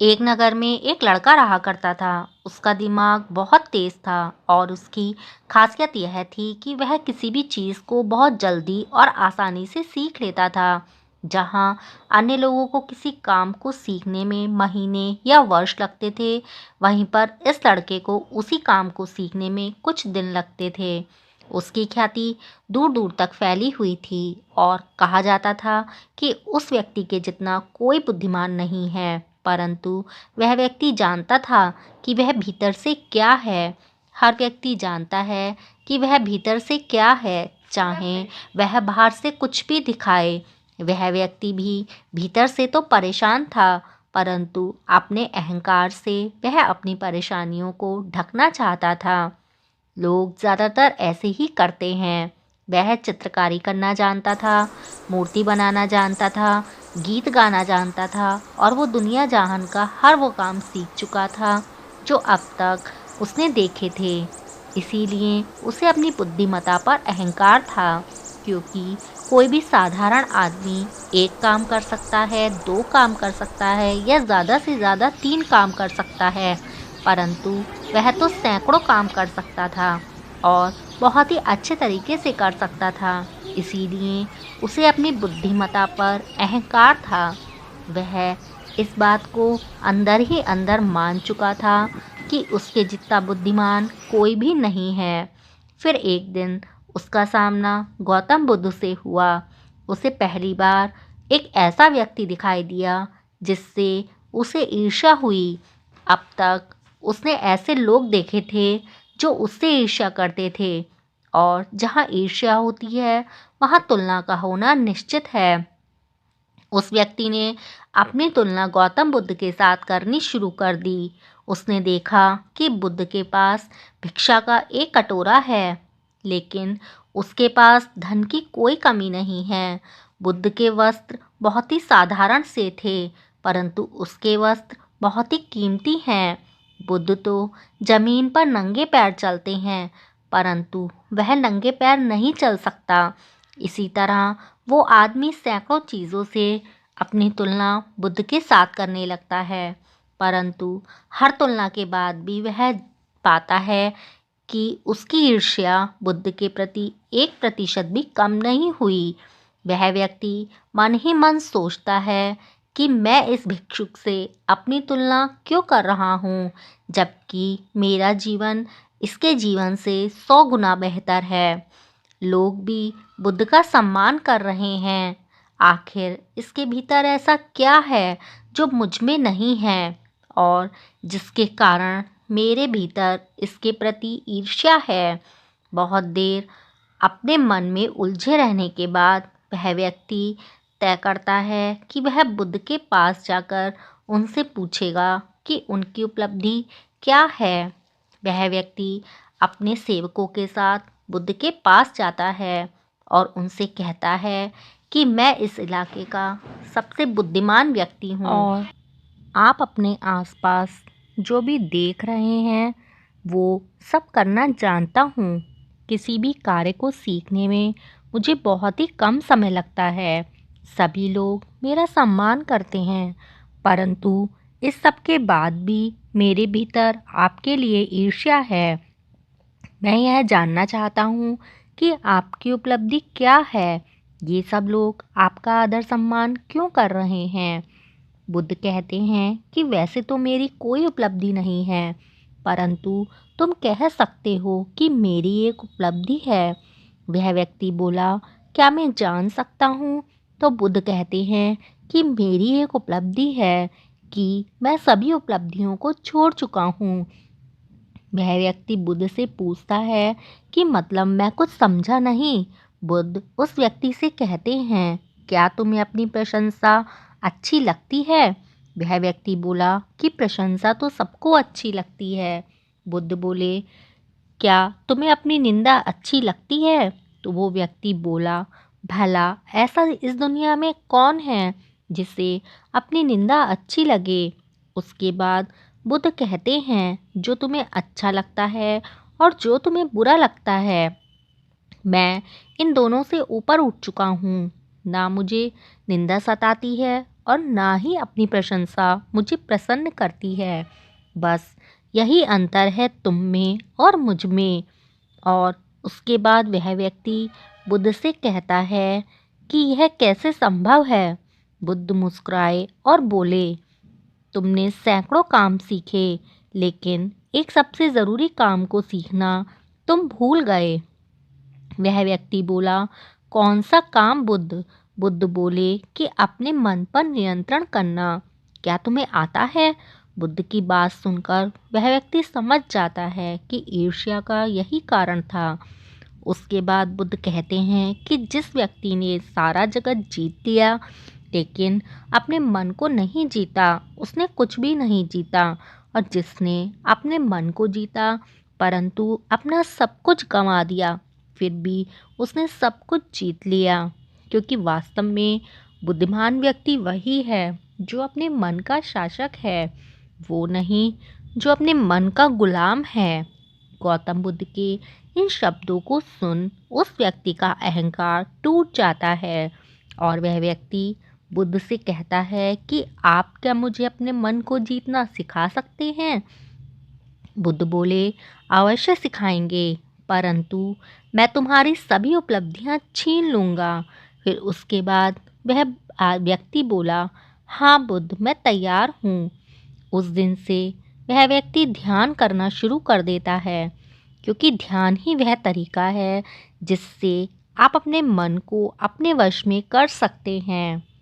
एक नगर में एक लड़का रहा करता था। उसका दिमाग बहुत तेज था और उसकी खासियत यह थी कि वह किसी भी चीज़ को बहुत जल्दी और आसानी से सीख लेता था। जहाँ अन्य लोगों को किसी काम को सीखने में महीने या वर्ष लगते थे, वहीं पर इस लड़के को उसी काम को सीखने में कुछ दिन लगते थे। उसकी ख्याति दूर दूर तक फैली हुई थी और कहा जाता था कि उस व्यक्ति के जितना कोई बुद्धिमान नहीं है, परंतु वह व्यक्ति जानता था कि वह भीतर से क्या है। हर व्यक्ति जानता है कि वह भीतर से क्या है, चाहे वह बाहर से कुछ भी दिखाए। वह व्यक्ति भी भीतर से तो परेशान था, परंतु अपने अहंकार से वह अपनी परेशानियों को ढकना चाहता था। लोग ज़्यादातर ऐसे ही करते हैं। वह चित्रकारी करना जानता था, मूर्ति बनाना जानता था, गीत गाना जानता था और वो दुनिया जहान का हर वो काम सीख चुका था जो अब तक उसने देखे थे। इसीलिए उसे अपनी बुद्धिमत्ता पर अहंकार था, क्योंकि कोई भी साधारण आदमी एक काम कर सकता है, दो काम कर सकता है या ज़्यादा से ज़्यादा तीन काम कर सकता है, परंतु वह तो सैकड़ों काम कर सकता था और बहुत ही अच्छे तरीके से कर सकता था। इसीलिए उसे अपनी बुद्धिमत्ता पर अहंकार था। वह इस बात को अंदर ही अंदर मान चुका था कि उसके जितना बुद्धिमान कोई भी नहीं है। फिर एक दिन उसका सामना गौतम बुद्ध से हुआ। उसे पहली बार एक ऐसा व्यक्ति दिखाई दिया जिससे उसे ईर्ष्या हुई। अब तक उसने ऐसे लोग देखे थे जो उससे ईर्ष्या करते थे, और जहाँ ईर्ष्या होती है वहाँ तुलना का होना निश्चित है। उस व्यक्ति ने अपनी तुलना गौतम बुद्ध के साथ करनी शुरू कर दी। उसने देखा कि बुद्ध के पास भिक्षा का एक कटोरा है, लेकिन उसके पास धन की कोई कमी नहीं है। बुद्ध के वस्त्र बहुत ही साधारण से थे, परंतु उसके वस्त्र बहुत ही कीमती हैं। बुद्ध तो जमीन पर नंगे पैर चलते हैं, परंतु वह नंगे पैर नहीं चल सकता। इसी तरह वो आदमी सैकड़ों चीज़ों से अपनी तुलना बुद्ध के साथ करने लगता है, परंतु हर तुलना के बाद भी वह पाता है कि उसकी ईर्ष्या बुद्ध के प्रति 1% भी कम नहीं हुई। वह व्यक्ति मन ही मन सोचता है कि मैं इस भिक्षुक से अपनी तुलना क्यों कर रहा हूँ, जबकि मेरा जीवन इसके जीवन से 100 गुना बेहतर है। लोग भी बुद्ध का सम्मान कर रहे हैं। आखिर इसके भीतर ऐसा क्या है जो मुझ में नहीं है, और जिसके कारण मेरे भीतर इसके प्रति ईर्ष्या है। बहुत देर अपने मन में उलझे रहने के बाद वह व्यक्ति तय करता है कि वह बुद्ध के पास जाकर उनसे पूछेगा कि उनकी उपलब्धि क्या है। वह व्यक्ति अपने सेवकों के साथ बुद्ध के पास जाता है और उनसे कहता है कि मैं इस इलाके का सबसे बुद्धिमान व्यक्ति हूँ और आप अपने आसपास जो भी देख रहे हैं वो सब करना जानता हूँ। किसी भी कार्य को सीखने में मुझे बहुत ही कम समय लगता है। सभी लोग मेरा सम्मान करते हैं, परंतु इस सब के बाद भी मेरे भीतर आपके लिए ईर्ष्या है। मैं यह जानना चाहता हूँ कि आपकी उपलब्धि क्या है। ये सब लोग आपका आदर सम्मान क्यों कर रहे हैं। बुद्ध कहते हैं कि वैसे तो मेरी कोई उपलब्धि नहीं है, परंतु तुम कह सकते हो कि मेरी एक उपलब्धि है। वह व्यक्ति बोला, क्या मैं जान सकता हूँ। तो बुद्ध कहते हैं कि मेरी एक उपलब्धि है कि मैं सभी उपलब्धियों को छोड़ चुका हूँ। वह व्यक्ति बुद्ध से पूछता है कि मतलब मैं कुछ समझा नहीं। बुद्ध उस व्यक्ति से कहते हैं, क्या तुम्हें अपनी प्रशंसा अच्छी लगती है। वह व्यक्ति बोला कि प्रशंसा तो सबको अच्छी लगती है। बुद्ध बोले, क्या तुम्हें अपनी निंदा अच्छी लगती है। तो वो व्यक्ति बोला, भला ऐसा इस दुनिया में कौन है जिसे अपनी निंदा अच्छी लगे। उसके बाद बुद्ध कहते हैं, जो तुम्हें अच्छा लगता है और जो तुम्हें बुरा लगता है, मैं इन दोनों से ऊपर उठ चुका हूँ। ना मुझे निंदा सताती है और ना ही अपनी प्रशंसा मुझे प्रसन्न करती है। बस यही अंतर है तुम में और मुझ में। और उसके बाद वह व्यक्ति बुद्ध से कहता है कि यह कैसे संभव है। बुद्ध मुस्कुराए और बोले, तुमने सैकड़ों काम सीखे, लेकिन एक सबसे ज़रूरी काम को सीखना तुम भूल गए। वह व्यक्ति बोला, कौन सा काम बुद्ध? बुद्ध बोले कि अपने मन पर नियंत्रण करना। क्या तुम्हें आता है? बुद्ध की बात सुनकर वह व्यक्ति समझ जाता है कि ईर्ष्या का यही कारण था। उसके बाद बुद्ध कहते हैं कि जिस व्यक्ति ने सारा जगत जीत लिया लेकिन अपने मन को नहीं जीता, उसने कुछ भी नहीं जीता। और जिसने अपने मन को जीता परंतु अपना सब कुछ गंवा दिया, फिर भी उसने सब कुछ जीत लिया। क्योंकि वास्तव में बुद्धिमान व्यक्ति वही है जो अपने मन का शासक है, वो नहीं जो अपने मन का गुलाम है। गौतम बुद्ध के इन शब्दों को सुन उस व्यक्ति का अहंकार टूट जाता है और वह व्यक्ति बुद्ध से कहता है कि आप क्या मुझे अपने मन को जीतना सिखा सकते हैं? बुद्ध बोले, अवश्य सिखाएंगे, परंतु मैं तुम्हारी सभी उपलब्धियां छीन लूँगा। फिर उसके बाद वह व्यक्ति बोला, हाँ बुद्ध, मैं तैयार हूँ। उस दिन से वह व्यक्ति ध्यान करना शुरू कर देता है, क्योंकि ध्यान ही वह तरीका है जिससे आप अपने मन को अपने वश में कर सकते हैं।